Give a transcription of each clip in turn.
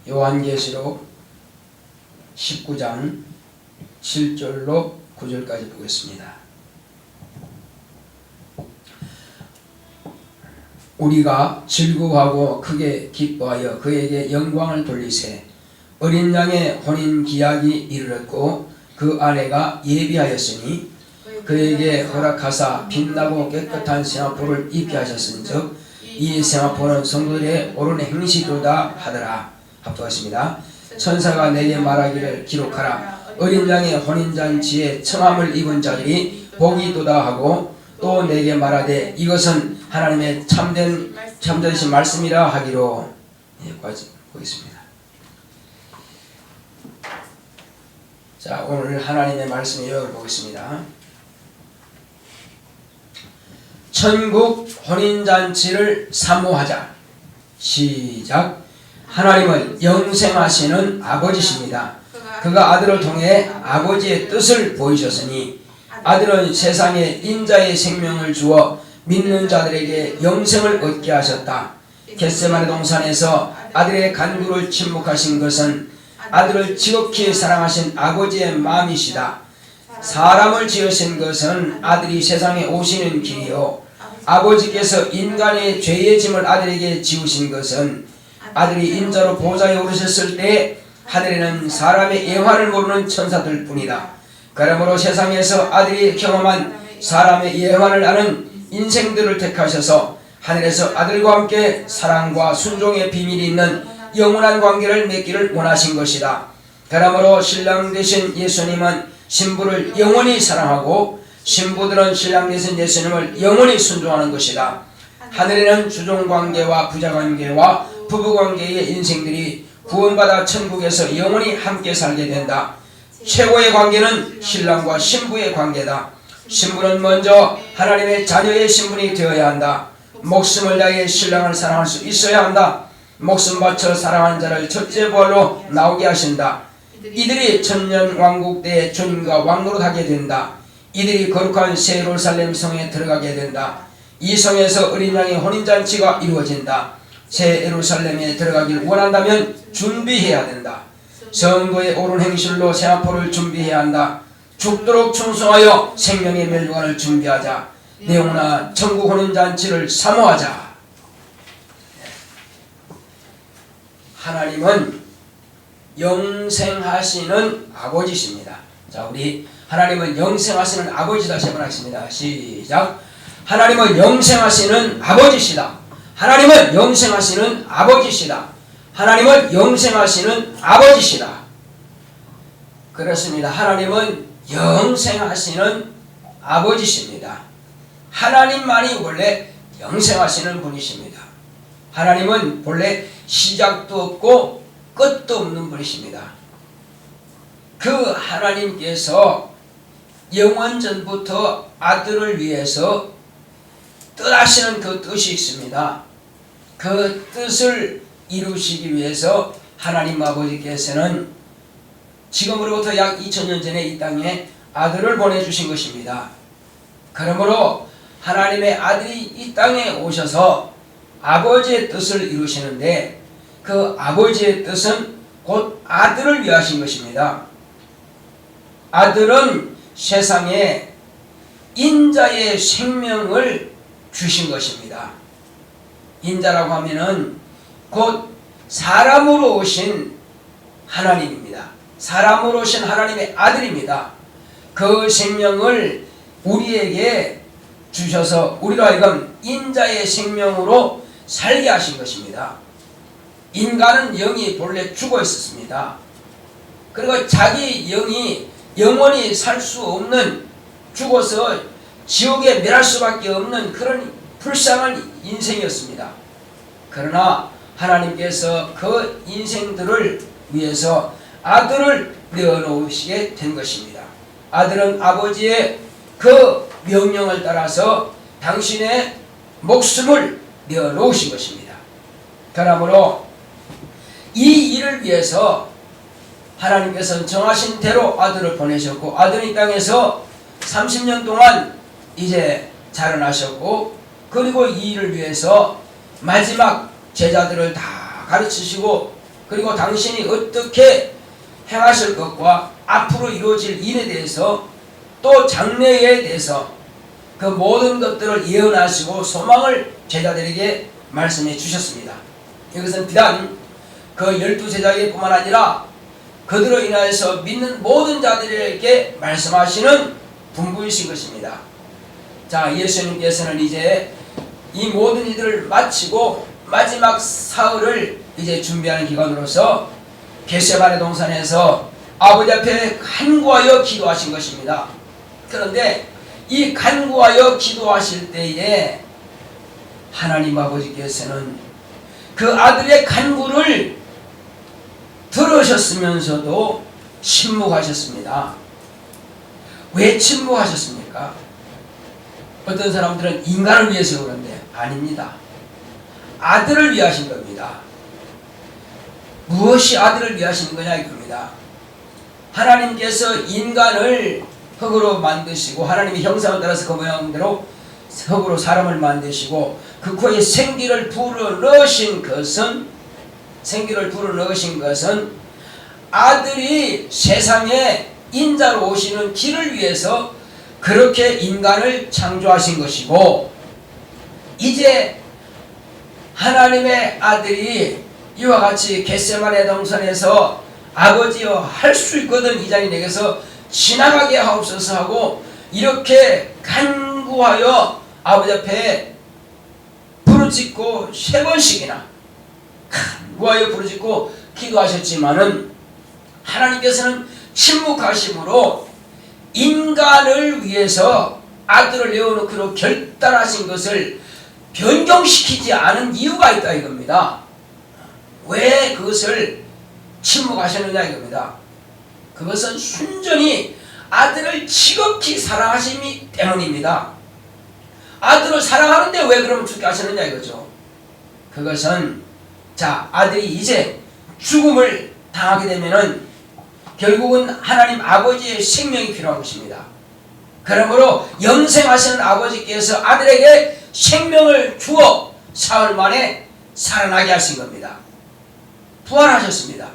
요한계시록 19장 7절로 9절까지 보겠습니다. 우리가 즐거워하고 크게 기뻐하여 그에게 영광을 돌리세. 어린 양의 혼인 기약이 이르렀고 그 아내가 예비하였으니 그에게 허락하사 빛나고 깨끗한 세마포를 입게 하셨은즉 이 세마포는 성도들의 옳은 행실이로다 하더라. 합독하십니다. 천사가 내게 말하기를 기록하라. 어린 양의 혼인잔치에 청함을 입은 자들이 복이 있도다 하고 또 내게 말하되 이것은 하나님의 참되신 말씀이라 하기로. 여기까지 보겠습니다. 자, 오늘 하나님의 말씀을 읽어보겠습니다. 천국 혼인잔치를 사모하자. 시작. 하나님은 영생하시는 아버지십니다. 그가 아들을 통해 아버지의 뜻을 보이셨으니 아들은 세상에 인자의 생명을 주어 믿는 자들에게 영생을 얻게 하셨다. 겟세마네 동산에서 아들의 간구를 침묵하신 것은 아들을 지극히 사랑하신 아버지의 마음이시다. 사람을 지으신 것은 아들이 세상에 오시는 길이요 아버지께서 인간의 죄의 짐을 아들에게 지우신 것은 아들이 인자로 보좌에 오르셨을 때 하늘에는 사람의 예화를 모르는 천사들 뿐이다. 그러므로 세상에서 아들이 경험한 사람의 예화를 아는 인생들을 택하셔서 하늘에서 아들과 함께 사랑과 순종의 비밀이 있는 영원한 관계를 맺기를 원하신 것이다. 그러므로 신랑 되신 예수님은 신부를 영원히 사랑하고 신부들은 신랑 되신 예수님을 영원히 순종하는 것이다. 하늘에는 주종관계와 부자관계와 부부관계의 인생들이 구원받아 천국에서 영원히 함께 살게 된다. 최고의 관계는 신랑과 신부의 관계다. 신부는 먼저 하나님의 자녀의 신분이 되어야 한다. 목숨을 다해 신랑을 사랑할 수 있어야 한다. 목숨 바쳐 사랑한 자를 첫째 부활로 나오게 하신다. 이들이 천년왕국 때에 주님과 왕노릇하게 된다. 이들이 거룩한 새 예루살렘 성에 들어가게 된다. 이 성에서 어린 양의 혼인잔치가 이루어진다. 새 예루살렘에 들어가길 원한다면 준비해야 된다. 성도의 옳은 행실로 세마포를 준비해야 한다. 죽도록 충성하여 생명의 멸류관을 준비하자. 내 영혼아 천국 혼인잔치를 사모하자. 하나님은 영생하시는 아버지십니다. 자, 우리 하나님은 영생하시는 아버지다 세번하겠습니다. 시작. 하나님은 영생하시는 아버지시다. 하나님은 영생하시는 아버지시다. 하나님은 영생하시는 아버지시다. 그렇습니다. 하나님은 영생하시는 아버지십니다. 하나님만이 원래 영생하시는 분이십니다. 하나님은 본래 시작도 없고 끝도 없는 분이십니다. 그 하나님께서 영원전부터 아들을 위해서 뜻하시는 그 뜻이 있습니다. 그 뜻을 이루시기 위해서 하나님 아버지께서는 지금으로부터 약 2000년 전에 이 땅에 아들을 보내주신 것입니다. 그러므로 하나님의 아들이 이 땅에 오셔서 아버지의 뜻을 이루시는데 그 아버지의 뜻은 곧 아들을 위하신 것입니다. 아들은 세상에 인자의 생명을 주신 것입니다. 인자라고 하면은 곧 사람으로 오신 하나님입니다. 사람으로 오신 하나님의 아들입니다. 그 생명을 우리에게 주셔서 우리로 하여금 인자의 생명으로 살게 하신 것입니다. 인간은 영이 본래 죽어 있었습니다. 그리고 자기 영이 영원히 살 수 없는, 죽어서 지옥에 멸할 수밖에 없는 그런 불쌍한 인생이었습니다. 그러나 하나님께서 그 인생들을 위해서 아들을 내어놓으시게 된 것입니다. 아들은 아버지의 그 명령을 따라서 당신의 목숨을 내어놓으신 것입니다. 그러므로 이 일을 위해서 하나님께서는 정하신 대로 아들을 보내셨고, 아들은 이 땅에서 30년 동안 이제 자라나셨고, 그리고 이 일을 위해서 마지막 제자들을 다 가르치시고 그리고 당신이 어떻게 행하실 것과 앞으로 이루어질 일에 대해서 또 장래에 대해서 그 모든 것들을 예언하시고 소망을 제자들에게 말씀해 주셨습니다. 이것은 비단 그 12제자에게 뿐만 아니라 그들로 인하여서 믿는 모든 자들에게 말씀하시는 분부이신 것입니다. 자, 예수님께서는 이제 이 모든 일들을 마치고 마지막 사흘을 이제 준비하는 기간으로서 겟세마네 동산에서 아버지 앞에 간구하여 기도하신 것입니다. 그런데 이 간구하여 기도하실 때에 하나님 아버지께서는 그 아들의 간구를 들으셨으면서도 침묵하셨습니다. 왜 침묵하셨습니까? 어떤 사람들은 인간을 위해서 그런데 아닙니다. 아들을 위하신 겁니다. 무엇이 아들을 위하시는 거냐 이겁니다. 하나님께서 인간을 흙으로 만드시고 하나님의 형상을 따라서 그 모양대로 흙으로 사람을 만드시고 그 코에 생기를 불어넣으신 것은 아들이 세상에 인자로 오시는 길을 위해서 그렇게 인간을 창조하신 것이고, 이제 하나님의 아들이 이와 같이 겟세마네 동산에서 아버지여 할 수 있거든 이 자리 내게서 지나가게 하옵소서 하고 이렇게 간구하여 아버지 앞에 부르짖고 3번씩이나 간구하여 부르짖고 기도하셨지만은 하나님께서는 침묵하심으로 인간을 위해서 아들을 내어놓기로 결단하신 것을 변경시키지 않은 이유가 있다 이겁니다. 왜 그것을 침묵하셨느냐 이겁니다. 그것은 순전히 아들을 지극히 사랑하심이 때문입니다. 아들을 사랑하는데 왜 그러면 죽게 하셨느냐 이거죠. 그것은 자, 아들이 이제 죽음을 당하게 되면은 결국은 하나님 아버지의 생명이 필요한 것입니다. 그러므로 영생하시는 아버지께서 아들에게 생명을 주어 사흘 만에 살아나게 하신 겁니다. 부활하셨습니다.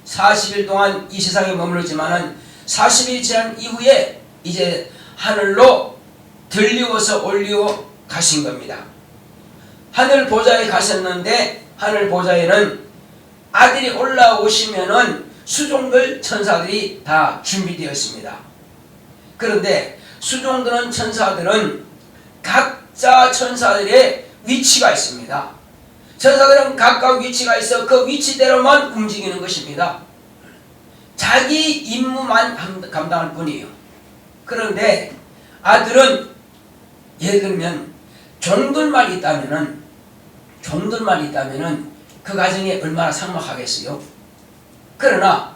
40일 동안 이 세상에 머무르지만은 40일 지난 이후에 이제 하늘로 들리워서 올리워 가신 겁니다. 하늘 보좌에 가셨는데 하늘 보좌에는 아들이 올라오시면은 수종들 천사들이 다 준비되어 있습니다. 그런데 수종들은 천사들은 각자 천사들의 위치가 있습니다. 천사들은 각각 위치가 있어 그 위치대로만 움직이는 것입니다. 자기 임무만 감당할 뿐이에요. 그런데 아들은 예를 들면 종들만 있다면은 그 가정이 얼마나 삭막하겠어요. 그러나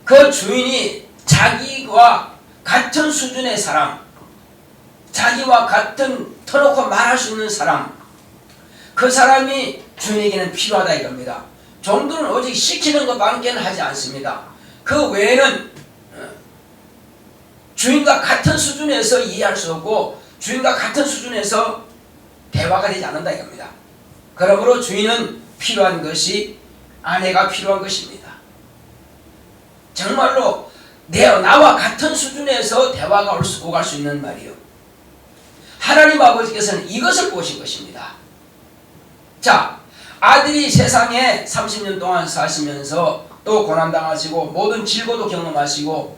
그 주인이 자기와 같은 수준의 사람, 자기와 같은 터놓고 말할 수 있는 사람, 그 사람이 주인에게는 필요하다 이겁니다. 종들은 오직 시키는 것밖에는 하지 않습니다. 그 외에는 주인과 같은 수준에서 이해할 수 없고 주인과 같은 수준에서 대화가 되지 않는다 이겁니다. 그러므로 주인은 필요한 것이 아내가 필요한 것입니다. 정말로 나와 같은 수준에서 대화가 오갈 수 있는 말이요. 하나님 아버지께서는 이것을 보신 것입니다. 자, 아들이 세상에 30년 동안 사시면서 또 고난당하시고 모든 질고도 경험하시고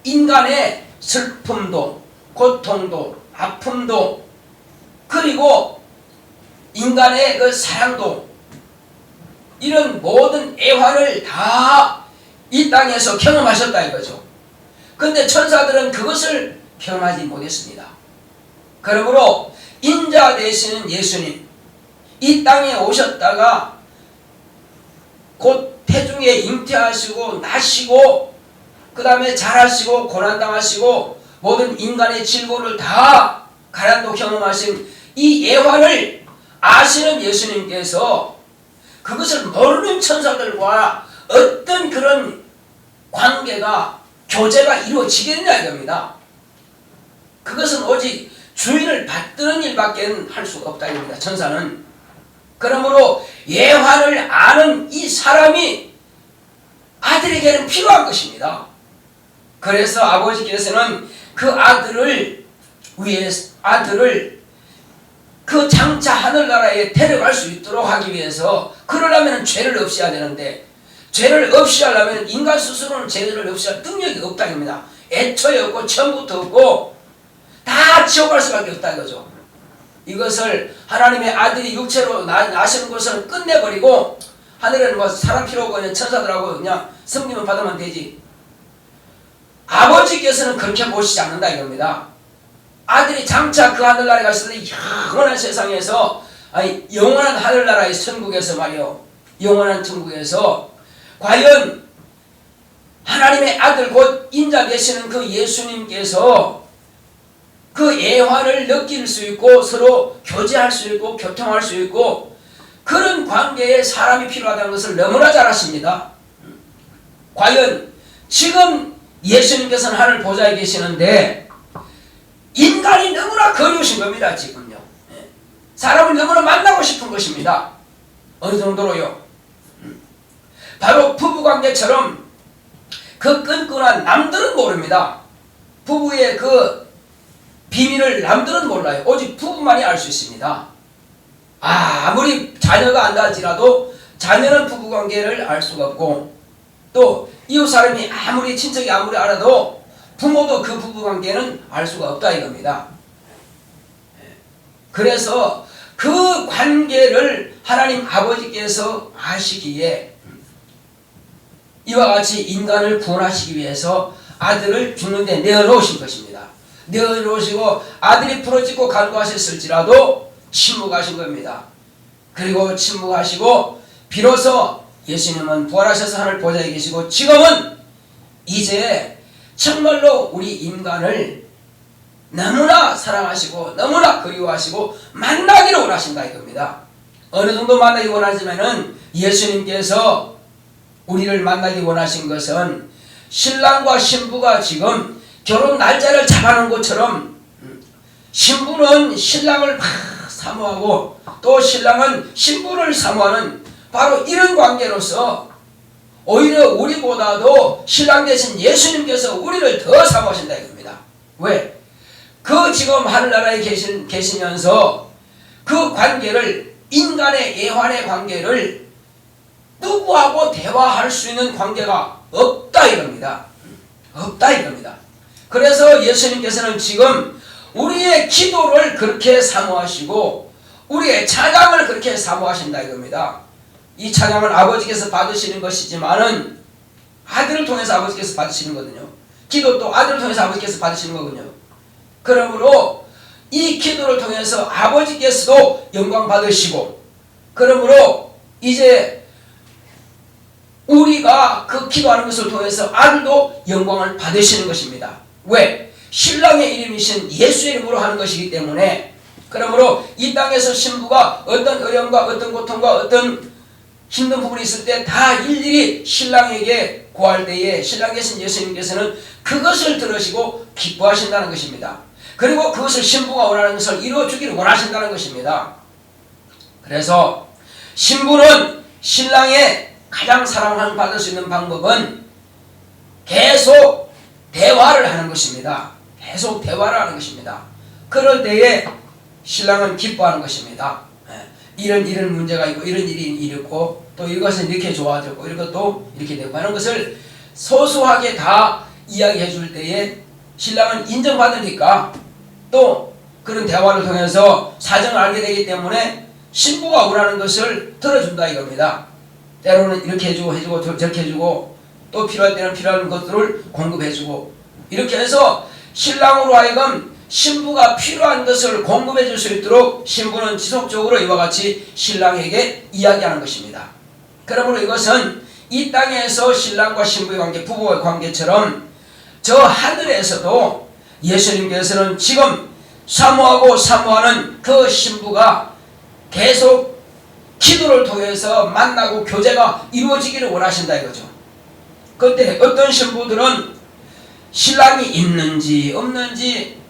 인간의 슬픔도 고통도 아픔도 그리고 인간의 그 사랑도 이런 모든 애환을 다 이 땅에서 경험하셨다 이거죠. 그런데 천사들은 그것을 경험하지 못했습니다. 그러므로 인자 되시는 예수님 이 땅에 오셨다가 곧 태중에 잉태하시고 나시고 그 다음에 자라시고 고난당하시고 모든 인간의 질고를 다 가난도 경험하신 이 예화를 아시는 예수님께서 그것을 모르는 천사들과 어떤 그런 관계가 교제가 이루어지겠냐 이겁니다. 그것은 오직 주인을 받드는 일밖에 할 수가 없다 이겁니다. 천사는. 그러므로 예화를 아는 이 사람이 아들에게는 필요한 것입니다. 그래서 아버지께서는 그 아들을 그 장차 하늘나라에 데려갈 수 있도록 하기 위해서, 그러려면 죄를 없애야 되는데, 죄를 없애하려면 인간 스스로는 죄를 없애할 능력이 없다 입니다. 애초에 없고 처음부터 없고 다 지옥 갈 수밖에 없다 이거죠. 이것을 하나님의 아들이 육체로 나시는 것을 끝내버리고, 하늘에는 뭐 사람 필요 없고 그냥 천사들하고 그냥 성령을 받으면 되지, 아버지께서는 그렇게 보시지 않는다 이겁니다. 아들이 장차 그 하늘나라에 갔을 때 영원한 세상에서, 아니 영원한 하늘나라의 천국에서 말이요, 영원한 천국에서 과연 하나님의 아들 곧 인자 되시는 그 예수님께서 그 애환을 느낄 수 있고 서로 교제할 수 있고 교통할 수 있고 그런 관계에 사람이 필요하다는 것을 너무나 잘 아십니다. 과연 지금 예수님께서는 하늘 보좌에 계시는데 인간이 너무나 그리우신 겁니다. 지금요. 사람을 너무나 만나고 싶은 것입니다. 어느 정도로요? 바로 부부관계처럼 그 끈끈한, 남들은 모릅니다. 부부의 그 비밀을 남들은 몰라요. 오직 부부만이 알 수 있습니다. 아무리 자녀가 안다 할지라도 자녀는 부부관계를 알 수가 없고, 또 이웃 사람이 아무리 친척이 아무리 알아도 부모도 그 부부관계는 알 수가 없다 이겁니다. 그래서 그 관계를 하나님 아버지께서 아시기에 이와 같이 인간을 구원하시기 위해서 아들을 죽는데 내어놓으신 것입니다. 내어놓으시고 아들이 부러지고 간구하셨을지라도 침묵하신 겁니다. 그리고 침묵하시고 비로소 예수님은 부활하셔서 하늘 보좌에 계시고 지금은 이제 정말로 우리 인간을 너무나 사랑하시고 너무나 그리워하시고 만나기를 원하신다 이겁니다. 어느 정도 만나기 원하지만은 예수님께서 우리를 만나기 원하신 것은 신랑과 신부가 지금 결혼 날짜를 잡아놓은 것처럼 신부는 신랑을 막 사모하고 또 신랑은 신부를 사모하는 바로 이런 관계로서 오히려 우리보다도 신랑 대신 예수님께서 우리를 더 사모하신다 이겁니다. 왜? 그 지금 하늘나라에 계시면서 그 관계를, 인간의 애환의 관계를 누구하고 대화할 수 있는 관계가 없다 이겁니다. 없다 이겁니다. 그래서 예수님께서는 지금 우리의 기도를 그렇게 사모하시고 우리의 찬양을 그렇게 사모하신다 이겁니다. 이 찬양을 아버지께서 받으시는 것이지만은 아들을 통해서 아버지께서 받으시는 거거든요. 기도도 아들을 통해서 아버지께서 받으시는 거거든요. 그러므로 이 기도를 통해서 아버지께서도 영광 받으시고, 그러므로 이제 우리가 그 기도하는 것을 통해서 아들도 영광을 받으시는 것입니다. 왜? 신랑의 이름이신 예수의 이름으로 하는 것이기 때문에. 그러므로 이 땅에서 신부가 어떤 어려움과 어떤 고통과 어떤 힘든 부분이 있을 때 다 일일이 신랑에게 구할 때에 신랑 계신 예수님께서는 그것을 들으시고 기뻐하신다는 것입니다. 그리고 그것을 신부가 원하는 것을 이루어주기를 원하신다는 것입니다. 그래서 신부는 신랑의 가장 사랑을 받을 수 있는 방법은 계속 대화를 하는 것입니다. 계속 대화를 하는 것입니다. 그럴 때에 신랑은 기뻐하는 것입니다. 이런 문제가 있고 이런 일이 있고 또 이것은 이렇게 좋아졌고 이것도 이렇게 되고 하는 것을 소소하게 다 이야기해 줄 때에 신랑은 인정받으니까 또 그런 대화를 통해서 사정을 알게 되기 때문에 신부가 원하는 것을 들어준다 이겁니다. 때로는 이렇게 해주고 저렇게 해주고 또 필요할 때는 필요한 것들을 공급해주고 이렇게 해서 신랑으로 하여금 신부가 필요한 것을 공급해 줄 수 있도록 신부는 지속적으로 이와 같이 신랑에게 이야기하는 것입니다. 그러므로 이것은 이 땅에서 신랑과 신부의 관계, 부부의 관계처럼 저 하늘에서도 예수님께서는 지금 사모하는 그 신부가 계속 기도를 통해서 만나고 교제가 이루어지기를 원하신다 이거죠. 그때 어떤 신부들은 신랑이 있는지 없는지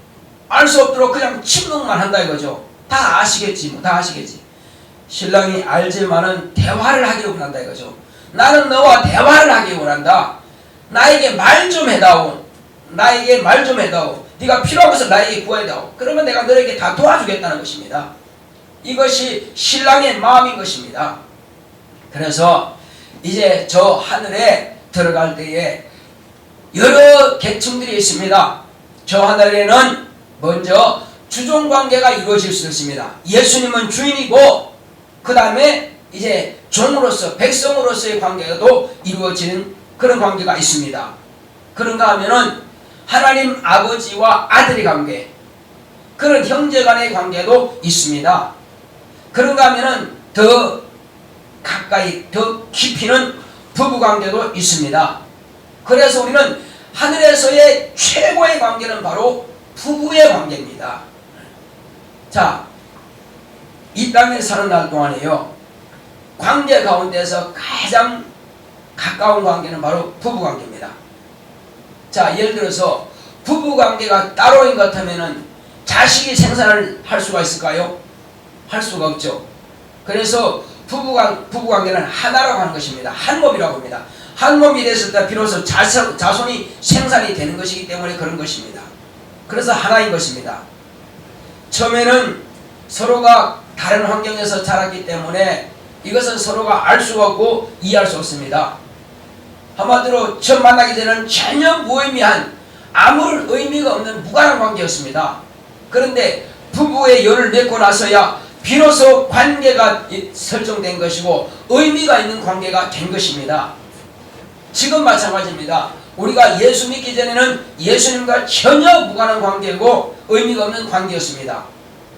알 수 없도록 그냥 침묵만 한다 이거죠. 다 아시겠지 뭐, 다 아시겠지. 신랑이 알지만은 대화를 하기를 원한다 이거죠. 나는 너와 대화를 하기 원한다. 나에게 말 좀 해다오. 나에게 말 좀 해다오. 네가 필요한 것을 나에게 구해다오. 그러면 내가 너에게 다 도와주겠다는 것입니다. 이것이 신랑의 마음인 것입니다. 그래서 이제 저 하늘에 들어갈 때에 여러 계층들이 있습니다. 저 하늘에는 먼저 주종관계가 이루어질 수 있습니다. 예수님은 주인이고 그 다음에 이제 종으로서 백성으로서의 관계도 이루어지는 그런 관계가 있습니다. 그런가 하면은 하나님 아버지와 아들의 관계, 그런 형제간의 관계도 있습니다. 그런가 하면은 더 가까이 더 깊이는 부부관계도 있습니다. 그래서 우리는 하늘에서의 최고의 관계는 바로 부부의 관계입니다. 자, 이 땅에 사는 날 동안에요, 관계 가운데서 가장 가까운 관계는 바로 부부관계입니다. 자, 예를 들어서 부부관계가 따로인 것 같으면은 자식이 생산을 할 수가 있을까요? 할 수가 없죠. 그래서 부부관계는 하나라고 하는 것입니다. 한 몸이라고 합니다. 한 몸이 됐을 때 비로소 자손이 생산이 되는 것이기 때문에 그런 것입니다. 그래서 하나인 것입니다. 처음에는 서로가 다른 환경에서 자랐기 때문에 이것은 서로가 알 수가 없고 이해할 수 없습니다. 한마디로 처음 만나기 전에는 전혀 무의미한 아무런 의미가 없는 무관한 관계였습니다. 그런데 부부의 열을 맺고 나서야 비로소 관계가 설정된 것이고 의미가 있는 관계가 된 것입니다. 지금 마찬가지입니다. 우리가 예수 믿기 전에는 예수님과 전혀 무관한 관계고 의미가 없는 관계였습니다.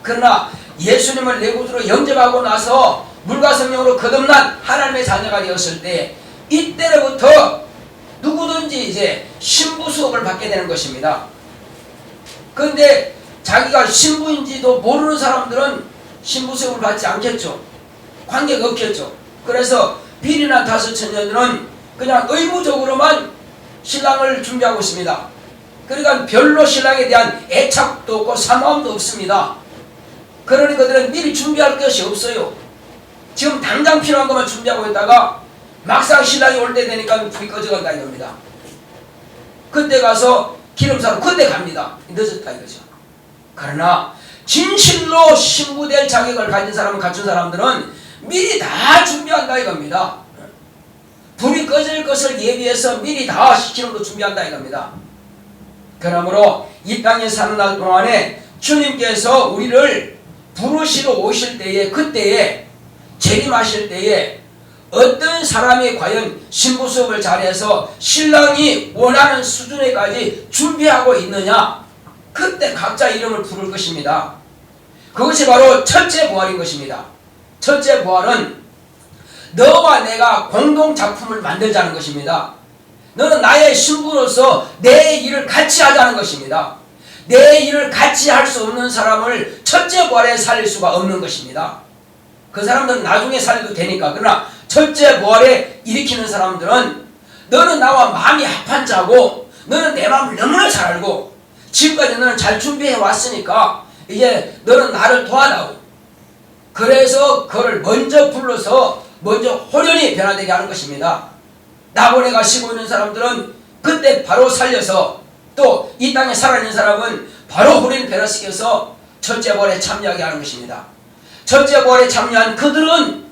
그러나 예수님을 내 구주로 영접하고 나서 물과 성령으로 거듭난 하나님의 자녀가 되었을 때 이때로부터 누구든지 이제 신부 수업을 받게 되는 것입니다. 그런데 자기가 신부인지도 모르는 사람들은 신부 수업을 받지 않겠죠. 관계가 없겠죠. 그래서 비리나 다섯 처녀들은 그냥 의무적으로만 신랑을 준비하고 있습니다. 그러니까 별로 신랑에 대한 애착도 없고 사모함도 없습니다. 그러니 그들은 미리 준비할 것이 없어요. 지금 당장 필요한 것만 준비하고 있다가 막상 신랑이 올 때 되니까 불이 꺼져간다 이겁니다. 그때 가서 기름 사러 그때 갑니다. 늦었다 이거죠. 그러나 진실로 신부 될 자격을 가진 사람은 갖춘 사람들은 미리 다 준비한다 이겁니다. 불이 꺼질 것을 예비해서 미리 다 기름도 준비한다 이겁니다. 그러므로 이 땅에 사는 날 동안에 주님께서 우리를 부르시러 오실 때에 그때에 재림하실 때에 어떤 사람이 과연 신부 수업을 잘해서 신랑이 원하는 수준에까지 준비하고 있느냐, 그때 각자 이름을 부를 것입니다. 그것이 바로 첫째 부활인 것입니다. 첫째 부활은 너와 내가 공동 작품을 만들자는 것입니다. 너는 나의 신부로서 내 일을 같이 하자는 것입니다. 내 일을 같이 할 수 없는 사람을 첫째 부활에 살릴 수가 없는 것입니다. 그 사람들은 나중에 살려도 되니까. 그러나 첫째 부활에 일으키는 사람들은 너는 나와 마음이 합한 자고 너는 내 마음을 너무나 잘 알고 지금까지 너는 잘 준비해 왔으니까 이제 너는 나를 도와다오. 그래서 그를 먼저 불러서 먼저 호련히 변화되게 하는 것입니다. 나보내 가시고 있는 사람들은 그때 바로 살려서 또 이 땅에 살아있는 사람은 바로 호련히 변화시켜서 첫째 부활에 참여하게 하는 것입니다. 첫째 부활에 참여한 그들은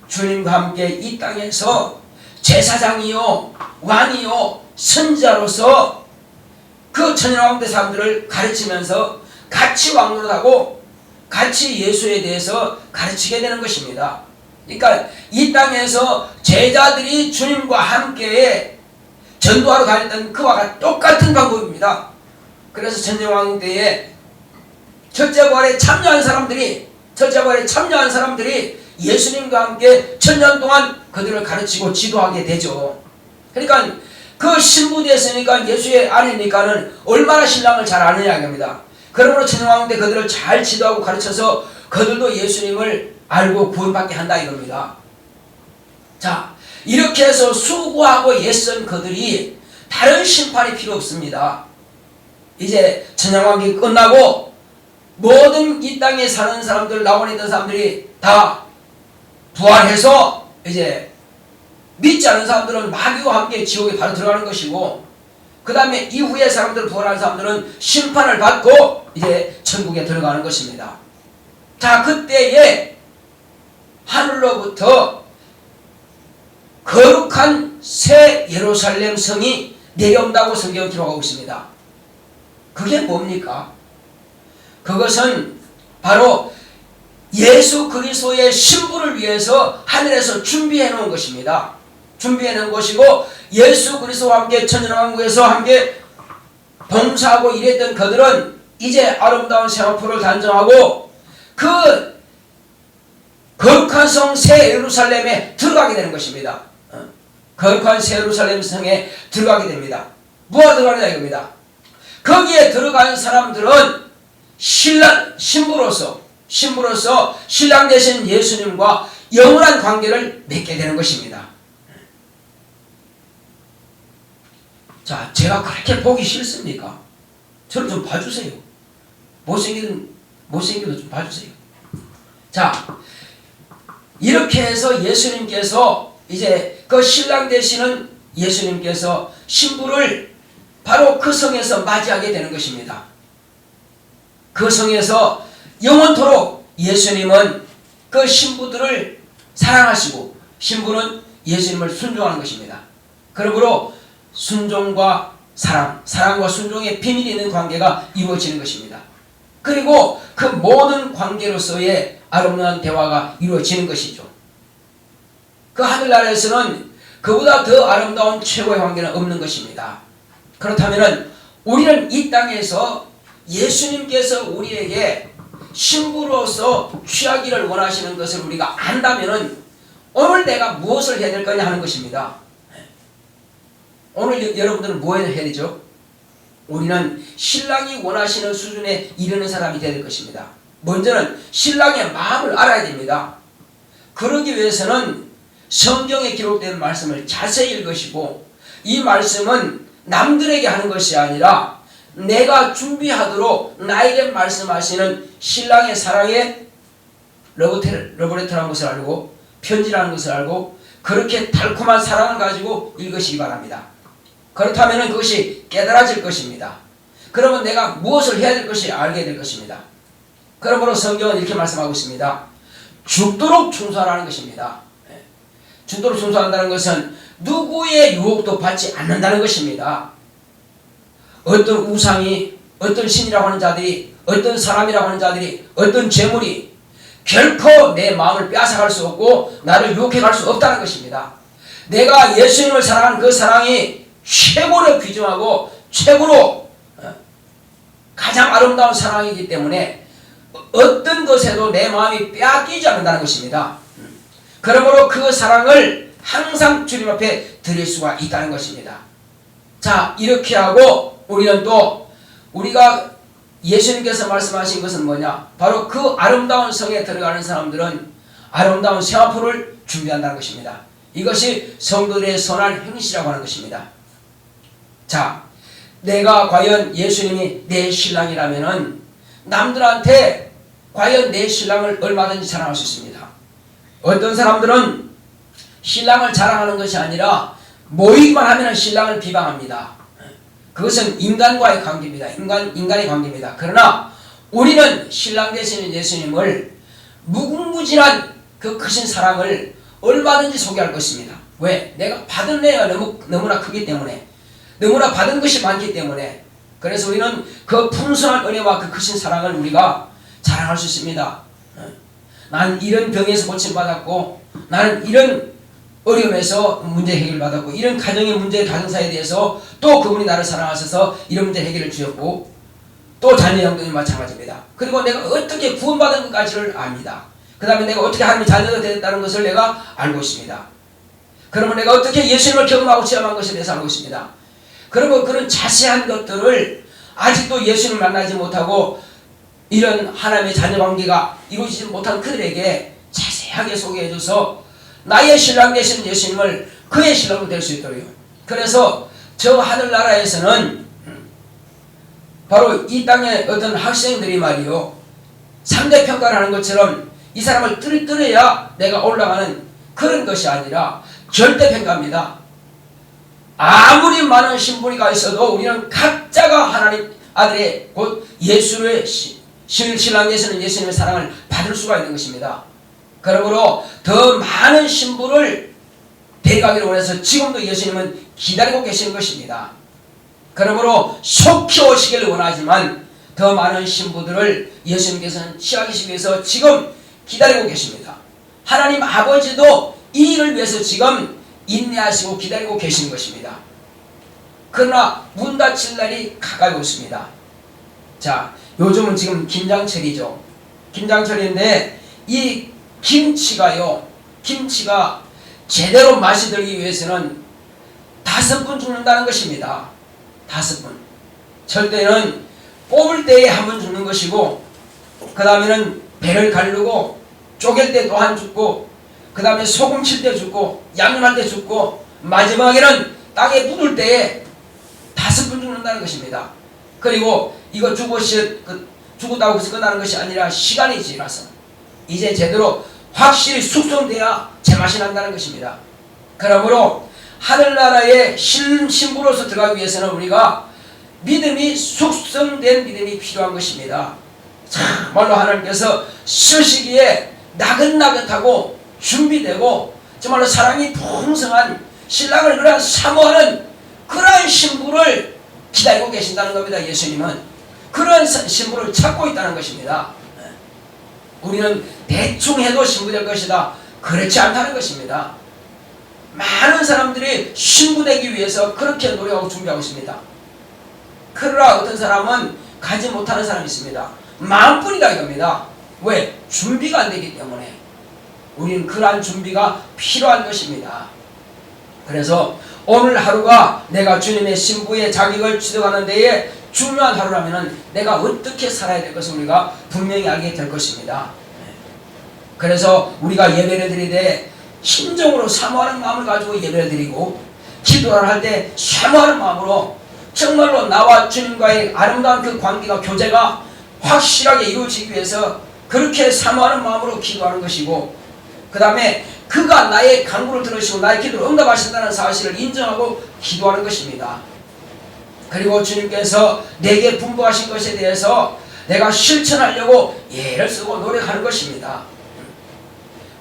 주님과 함께 이 땅에서 제사장이요 왕이요 선지자로서 그 천연왕대 사람들을 가르치면서 같이 왕노릇하고 같이 예수에 대해서 가르치게 되는 것입니다. 그러니까 이 땅에서 제자들이 주님과 함께 전도하러 다녔던 그와 똑같은 방법입니다. 그래서 천년왕 때에 첫째 부활에 참여한 사람들이 예수님과 함께 천년 동안 그들을 가르치고 지도하게 되죠. 그러니까 그 신부 됐으니까 예수의 아내니까는 얼마나 신랑을 잘 아느냐 이겁니다. 그러므로 천년왕 때 그들을 잘 지도하고 가르쳐서 그들도 예수님을 알고 구원받게 한다 이겁니다. 자, 이렇게 해서 수고하고 애쓴 그들이 다른 심판이 필요 없습니다. 이제 천년왕국이 끝나고 모든 이 땅에 사는 사람들, 낙원에 있던 사람들이 다 부활해서 이제 믿지 않은 사람들은 마귀와 함께 지옥에 바로 들어가는 것이고, 그 다음에 이후에 사람들, 부활한 사람들은 심판을 받고 이제 천국에 들어가는 것입니다. 자, 그때에 하늘로부터 거룩한 새 예루살렘 성이 내려온다고 성경은 기록하고 있습니다. 그게 뭡니까? 그것은 바로 예수 그리스도의 신부를 위해서 하늘에서 준비해 놓은 것입니다. 준비해 놓은 것이고, 예수 그리스도와 함께 천년왕국에서 함께 봉사하고 일했던 그들은 이제 아름다운 세마포를 단정하고 그 거룩한 성 새 예루살렘에 들어가게 되는 것입니다. 거룩한 새 예루살렘 성에 들어가게 됩니다. 뭐가 들어가느냐 이겁니다. 거기에 들어간 사람들은 신부로서 신랑 되신 예수님과 영원한 관계를 맺게 되는 것입니다. 자, 제가 그렇게 보기 싫습니까? 저를 좀 봐주세요. 못생겨도 좀 봐주세요. 자, 이렇게 해서 예수님께서 이제 그 신랑 되시는 예수님께서 신부를 바로 그 성에서 맞이하게 되는 것입니다. 그 성에서 영원토록 예수님은 그 신부들을 사랑하시고 신부는 예수님을 순종하는 것입니다. 그러므로 순종과 사랑과 순종의 비밀이 있는 관계가 이루어지는 것입니다. 그리고 그 모든 관계로서의 아름다운 대화가 이루어지는 것이죠. 그 하늘나라에서는 그보다 더 아름다운 최고의 관계는 없는 것입니다. 그렇다면 우리는 이 땅에서 예수님께서 우리에게 신부로서 취하기를 원하시는 것을 우리가 안다면 오늘 내가 무엇을 해야 될 거냐 하는 것입니다. 오늘 여러분들은 뭐 해야 되죠? 우리는 신랑이 원하시는 수준에 이르는 사람이 되야 될 것입니다. 먼저는 신랑의 마음을 알아야 됩니다. 그러기 위해서는 성경에 기록된 말씀을 자세히 읽으시고, 이 말씀은 남들에게 하는 것이 아니라 내가 준비하도록 나에게 말씀하시는 신랑의 사랑의 러브레터라는 것을 알고, 편지라는 것을 알고, 그렇게 달콤한 사랑을 가지고 읽으시기 바랍니다. 그렇다면 그것이 깨달아질 것입니다. 그러면 내가 무엇을 해야 될 것이 알게 될 것입니다. 그러므로 성경은 이렇게 말씀하고 있습니다. 죽도록 충성하라는 것입니다. 죽도록 충성한다는 것은 누구의 유혹도 받지 않는다는 것입니다. 어떤 우상이, 어떤 신이라고 하는 자들이, 어떤 사람이라고 하는 자들이, 어떤 재물이 결코 내 마음을 빼앗아갈 수 없고 나를 유혹해갈 수 없다는 것입니다. 내가 예수님을 사랑하는 그 사랑이 최고로 귀중하고 최고로 가장 아름다운 사랑이기 때문에 어떤 것에도 내 마음이 빼앗기지 않는다는 것입니다. 그러므로 그 사랑을 항상 주님 앞에 드릴 수가 있다는 것입니다. 자, 이렇게 하고 우리는 또 우리가 예수님께서 말씀하신 것은 뭐냐? 바로 그 아름다운 성에 들어가는 사람들은 아름다운 세마포를 준비한다는 것입니다. 이것이 성도들의 선한 행실이라고 하는 것입니다. 자, 내가 과연 예수님이 내 신랑이라면은 남들한테 과연 내 신랑을 얼마든지 자랑할 수 있습니다. 어떤 사람들은 신랑을 자랑하는 것이 아니라 모이기만 하면 신랑을 비방합니다. 그것은 인간과의 관계입니다. 인간의 관계입니다. 그러나 우리는 신랑 되시는 예수님을 무궁무진한 그 크신 사랑을 얼마든지 소개할 것입니다. 왜? 내가 받은 내가 너무나 크기 때문에, 너무나 받은 것이 많기 때문에, 그래서 우리는 그 풍성한 은혜와 그 크신 사랑을 우리가 자랑할 수 있습니다. 나는 이런 병에서 고침받았고, 나는 이런 어려움에서 문제 해결받았고, 이런 가정의 문제, 가정사에 대해서 또 그분이 나를 사랑하셔서 이런 문제 해결을 주셨고, 또 자녀 양육이 마찬가지입니다. 그리고 내가 어떻게 구원받은 것까지를 압니다. 그 다음에 내가 어떻게 하나님의 자녀가 되었다는 것을 내가 알고 있습니다. 그러면 내가 어떻게 예수님을 경험하고 체험한 것에 대해서 알고 있습니다. 그러면 그런 자세한 것들을 아직도 예수님을 만나지 못하고 이런 하나님의 자녀 관계가 이루어지지 못한 그들에게 자세하게 소개해줘서 나의 신랑 되신 예수님을 그의 신랑으로 될 수 있도록. 그래서 저 하늘나라에서는 바로 이 땅의 어떤 학생들이 말이요, 상대평가를 하는 것처럼 이 사람을 뚫어야 내가 올라가는 그런 것이 아니라 절대 평가입니다. 아무리 많은 신부가 있어도 우리는 각자가 하나님 아들의 곧 예수의 신랑 예수는 예수님의 사랑을 받을 수가 있는 것입니다. 그러므로 더 많은 신부를 데려가기를 원해서 지금도 예수님은 기다리고 계시는 것입니다. 그러므로 속히 오시기를 원하지만 더 많은 신부들을 예수님께서는 취하시기 위해서 지금 기다리고 계십니다. 하나님 아버지도 이 일을 위해서 지금 인내하시고 기다리고 계시는 것입니다. 그러나 문 닫힐 날이 가까이 있습니다. 자, 요즘은 지금 김장철이죠. 김장철인데 이 김치가 제대로 맛이 들기 위해서는 5번 죽는다는 것입니다. 5번. 절대는 뽑을 때에 한 번 죽는 것이고, 그 다음에는 배를 가르고 쪼갤 때 또 한 죽고, 그 다음에 소금 칠 때 죽고, 양념할 때 죽고, 마지막에는 땅에 묻을 때에 5번 죽는다는 것입니다. 그리고 이거 죽었다고 해서 끝나는 것이 아니라 시간이 지나서 이제 제대로 확실히 숙성돼야 제맛이 난다는 것입니다. 그러므로 하늘나라의 신부로서 들어가기 위해서는 우리가 믿음이 숙성된 믿음이 필요한 것입니다. 정말로 하나님께서 쓰시기에 나긋나긋하고 준비되고 정말로 사랑이 풍성한 신랑을 그러한 사모하는 그러한 신부를 기다리고 계신다는 겁니다. 예수님은 그런 신부를 찾고 있다는 것입니다. 우리는 대충 해도 신부 될 것이다, 그렇지 않다는 것입니다. 많은 사람들이 신부 되기 위해서 그렇게 노력하고 준비하고 있습니다. 그러나 어떤 사람은 가지 못하는 사람이 있습니다. 마음뿐이다 이겁니다. 왜? 준비가 안 되기 때문에. 우리는 그러한 준비가 필요한 것입니다. 그래서 오늘 하루가 내가 주님의 신부의 자격을 취득하는 데에 중요한 하루라면 내가 어떻게 살아야 될 것을 우리가 분명히 알게 될 것입니다. 그래서 우리가 예배를 드릴 때 심정으로 사모하는 마음을 가지고 예배를 드리고, 기도를 할 때 사모하는 마음으로 정말로 나와 주님과의 아름다운 그 관계가, 교제가 확실하게 이루어지기 위해서 그렇게 사모하는 마음으로 기도하는 것이고, 그 다음에 그가 나의 간구를 들으시고 나의 기도를 응답하신다는 사실을 인정하고 기도하는 것입니다. 그리고 주님께서 내게 분부하신 것에 대해서 내가 실천하려고 예를 쓰고 노력하는 것입니다.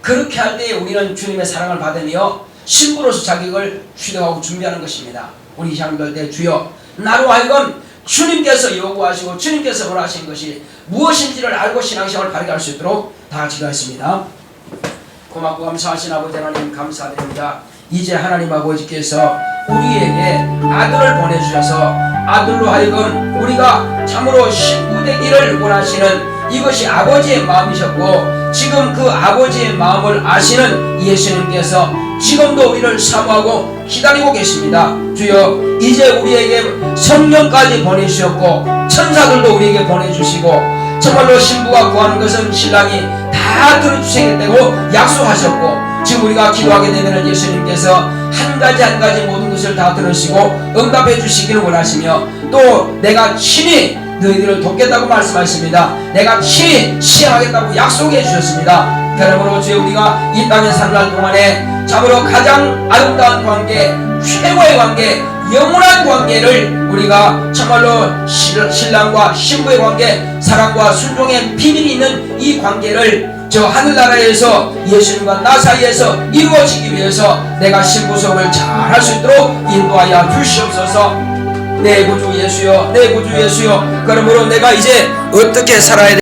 그렇게 할 때에 우리는 주님의 사랑을 받으며 신부로서 자격을 취득하고 준비하는 것입니다. 우리 시간될 때 주여 나로 하여금 주님께서 요구하시고 주님께서 원하시는 것이 무엇인지를 알고 신앙생활을 바르게 할 수 있도록 다 같이 기도하겠습니다. 고맙고 감사하신 아버지 하나님 감사드립니다. 이제 하나님 아버지께서 우리에게 아들을 보내주셔서 아들로 하여금 우리가 참으로 신부 되기를 원하시는 이것이 아버지의 마음이셨고, 지금 그 아버지의 마음을 아시는 예수님께서 지금도 우리를 사모하고 기다리고 계십니다. 주여 이제 우리에게 성령까지 보내주셨고 천사들도 우리에게 보내주시고, 정말로 신부가 구하는 것은 신랑이 다 들어주시겠다고 약속하셨고, 지금 우리가 기도하게 되면 예수님께서 한 가지 한 가지 모든 것을 다 들으시고 응답해 주시기를 원하시며, 또 내가 친히 너희들을 돕겠다고 말씀하십니다. 내가 친히 시행하겠다고 약속해 주셨습니다. 그러므로 주여 우리가 이 땅에 살아갈 동안에 참으로 가장 아름다운 관계, 최고의 관계, 영원한 관계를 우리가 정말로 신랑과 신부의 관계, 사랑과 순종의 비밀이 있는 이 관계를 저 하늘나라에서 예수님과 나 사이에서 이루어지기 위해서 내가 신부 속을 잘 할 수 있도록 인도하여 주시옵소서. 내 구주 예수여, 내 구주 예수여. 그러므로 내가 이제 어떻게 살아야